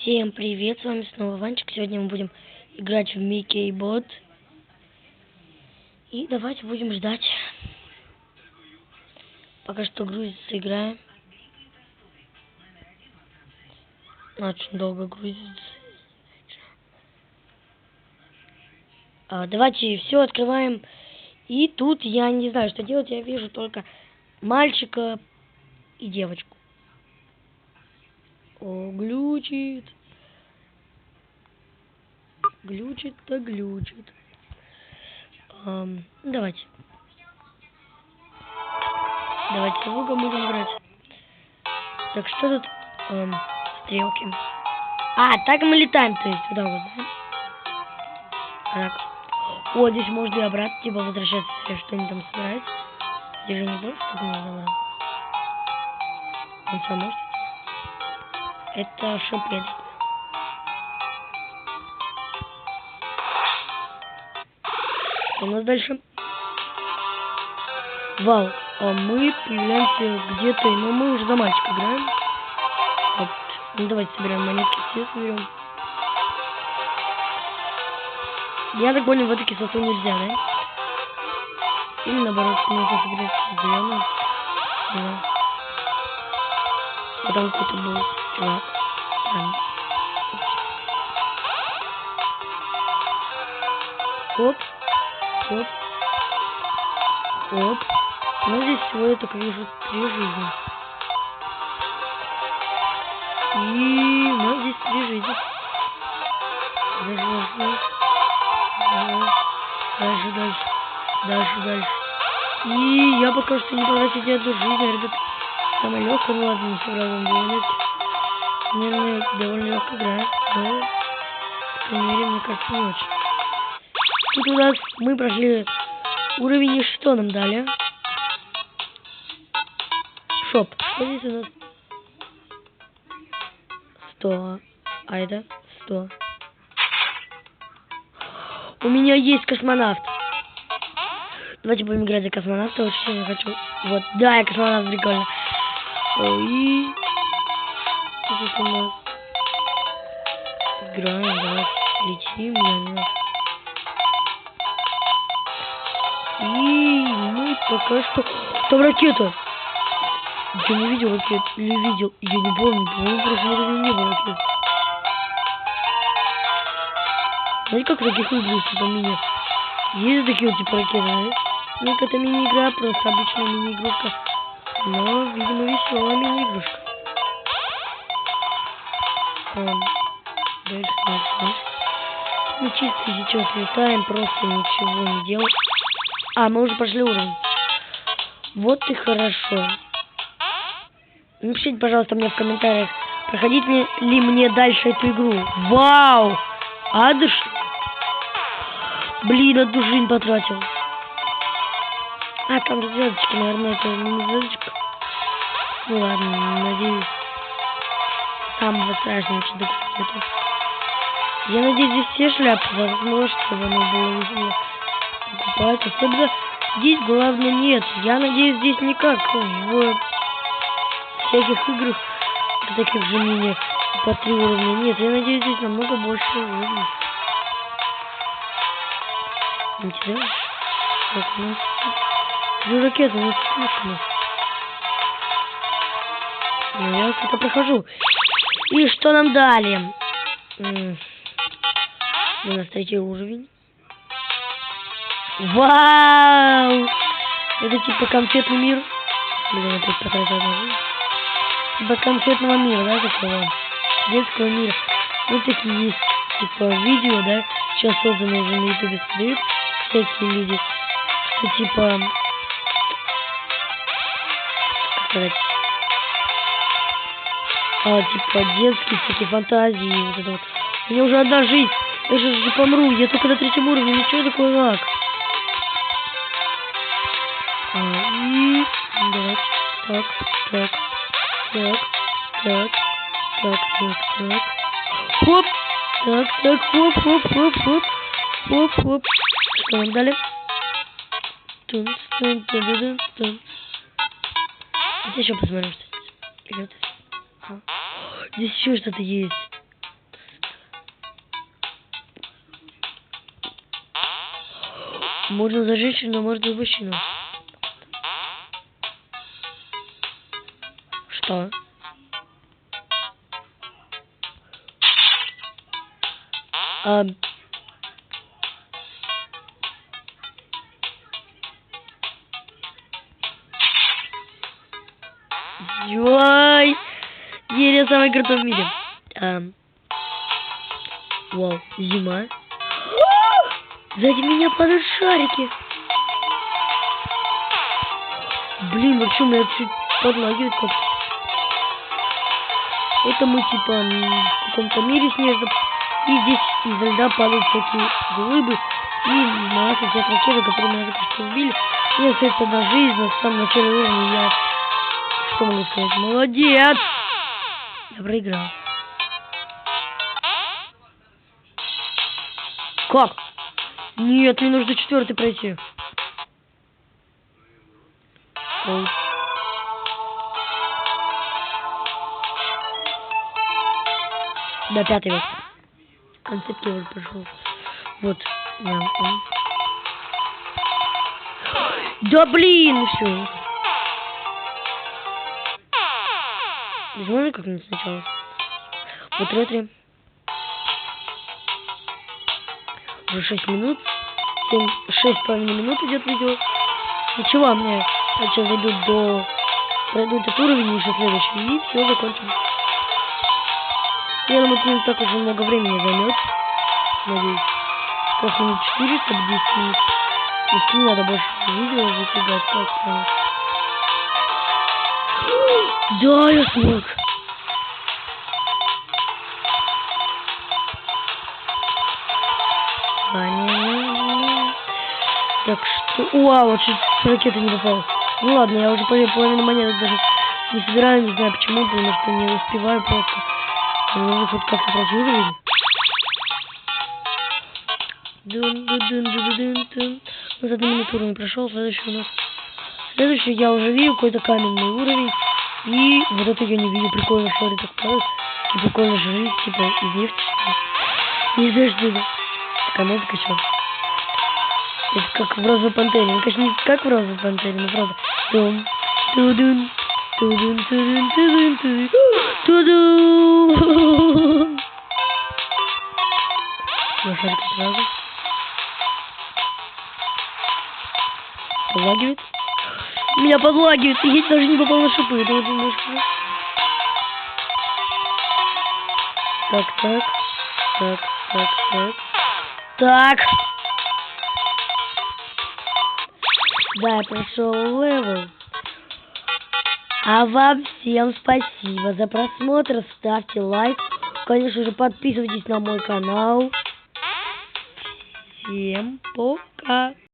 Всем привет, с вами снова Ванчик. Сегодня мы будем играть в Mickey Bot. И давайте будем ждать. Пока что грузится игра. Очень долго грузится. Давайте все открываем. И тут я не знаю, что делать. Я вижу только мальчика и девочку. О, глючит. Глючит-то глючит. Давайте. Давайте лугом будем брать. Так, что тут? Стрелки. Так мы летаем, то есть, вот так вот, да? Так. О, здесь можно и обратно, типа, возвращаться, если что-нибудь там собирать. Здесь же не больше, чтобы не забрать. Он сам может. Это шипы. Что у нас дальше? Вау. Мы появляемся где-то, но мы уже за мальчика играем. Вот. Ну давайте собираем монетки, все соберем. Я так понял, в эту кислоту нельзя, да? Или наоборот, нужно собирать зеленую. Да. Потом какой-то был чувак. Там. Оп. Оп. Оп. Ну здесь всего я только вижу 3 жизни. И у нас здесь 3 жизни. Дальше. И я пока что не потратить эту жизнь, ребят. Самая легкая, ну ладно, не сразу будет. Наверное, довольно легкая игра, но, по крайней мере, мне кажется, не очень. Тут у нас мы прошли уровень, и что нам дали? Шоп. Что здесь у нас? 100. А это 100. У меня есть космонавт. Давайте будем играть за космонавта. Очень сильно хочу. Вот, да, я космонавт, прикольно. И тут у нас играем, давайте летим, наверное. И мы пока что... Там ракета! Я не видел ракет. Или видел? Я не помню. По-моему, в прошлом уровне не было ракет. Знаете, как в таких играх, типа мини? Есть такие вот типа ракеты, да? Ну, это мини-игра, просто обычная мини-игрушка. Но, видимо, веселая мини-игрушка. Дальше. Мы чисто сейчас летаем, просто ничего не делаем. Мы уже прошли уровень. Вот и хорошо. Напишите, пожалуйста, мне в комментариях, проходить ли мне дальше эту игру. Вау! Адыш? Блин, одну жизнь потратил. Там звездочки, наверное, это не звездочка. Ну ладно, надеюсь. Самого страшного чуда нету. Я надеюсь, здесь все шляпы возможно, чтобы оно было не сильно покупать. Особенно здесь главное нет. Я надеюсь, здесь не как в всяких играх, таких же мини по 3 уровня. Нет, я надеюсь, здесь намного больше уровней. Интересно. Так, у нас тут ракеты, у нас слишком. Я что-то прохожу. И что нам дали? У нас 3 уровень. Вау! Это типа конфетный мир. Блин, опять потратил одну жизнь. Типа конфетного мира, да, такого? Детского мира. Вот такие есть, типа, видео, да, сейчас созданные уже на ютубе создают всякие люди, что типа, как сказать, типа детские всякие фантазии, вот это вот. У меня уже одна жизнь, я сейчас же помру, я только на 3-м уровне, ничего такое лак. И давайте, так. Хоп! Так, хоп. Что нам дали? Тун. Здесь еще посмотрим, что здесь. Здесь еще что-то есть. Можно за женщину, можно за мужчину. Что? Ой, я самый крутой в мире. Вау, зима. Сзади меня падают шарики. Блин, вообще у меня чуть подлагивает как-то. Это мы типа в каком-то мире снежном. И здесь из-за льда падают всякие глыбы. И масса всех ракет, которые меня только что убили. Мне остается одна жизнь, но в самом начале уровня я... Что могу сказать? Молодец! Я проиграл. Как? Нет, мне нужно 4-й пройти. Ой. Да, 5-й вот. Концепт уже прошел. Вот. Да блин, все. Можно как-нибудь сначала? Вот ретри. Уже 6 минут. 6,5 минут идет видео. Ничего, мне сейчас дойдут до... Пройду этот уровень, еще следующий. И все, закончим. Я думаю, это не так уже много времени займет. Надеюсь. Как минут 4, чтобы 10 минут. Если не надо больше видео запрягать, как-то. Да, я смог. Так что... Вау, чуть с ракеты не попал. Ну ладно, я уже половину монеток даже не собираю, не знаю почему, потому что не успеваю просто. Нужно хоть как-то пройти уровень. Дун-дун-дун-дун-дун-дун. Вот 1 минуту уровень прошел, следующий у нас... Следующий я уже вижу какой-то каменный уровень. И вот это я не вижу. Прикольно, что это так падает. И прикольно жизнь, типа, из нефти. Не знаю, что это. Такая музыка, что? Это как в розовой пантере. Ну, конечно, не как в розовой пантере, но правда. Тудун, тудун, тудун, тудун, тудун, тудун, тудун. На шарик сразу. Подлагивает. Меня подлагивает, и я даже не попал на шипы. Это вот немножко. Так. Так. Да, я прошел левел. А вам всем спасибо за просмотр. Ставьте лайк. Конечно же, подписывайтесь на мой канал. Всем пока.